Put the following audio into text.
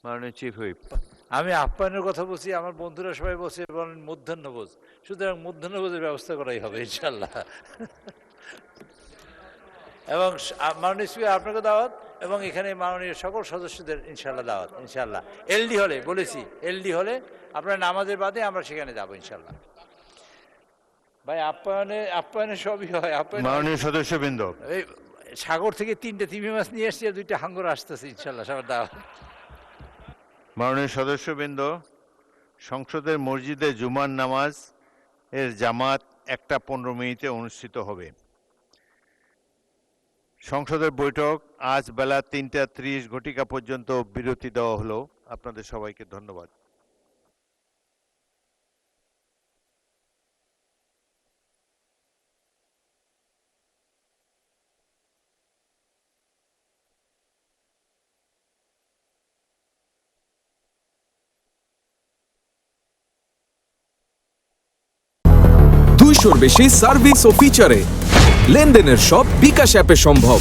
মাননীয় chief whip. আমি আপ্যায়নের কথা বলছি, আমার বন্ধুরা সবাই বলছে বলেন মধ্যাহ্নভোজ, সুতরাং মধ্যাহ্নভোজের ব্যবস্থা করাই হবে ইনশাল্লাহ। এবং মাননীয় স্পিকার আপনাকে দাওয়াত, এবং এখানে মাননীয় সকল সদস্যদের ইনশাল্লাহ দাওয়াত ইনশাল্লাহ। এলডি হলে বলেছি, এলডি হলে আপনার নামাজের বাদে আমরা সেখানে যাবো ইনশাল্লাহ। ভাই আপ্যায়নে সবই হয়। মাননীয় সদস্যবৃন্দ, এই সাগর থেকে 3টে তিমি মাছ নিয়ে এসছি, 2টা হাঙ্গর আসতেছে ইনশাল্লাহ সবার দাওয়াত। মাননীয় সদস্যবৃন্দ, সংসদের মসজিদে জুমার নামাজ এর জামাত 1:15 অনুষ্ঠিত হবে। সংসদের বৈঠক আজ বেলা 3:30 পর্যন্ত বিরতি দেওয়া হলো। আপনাদের সবাইকে ধন্যবাদ। বেশি সার্ভিস ও ফিচারে লেনদেনের সব বিকাশ অ্যাপে সম্ভব।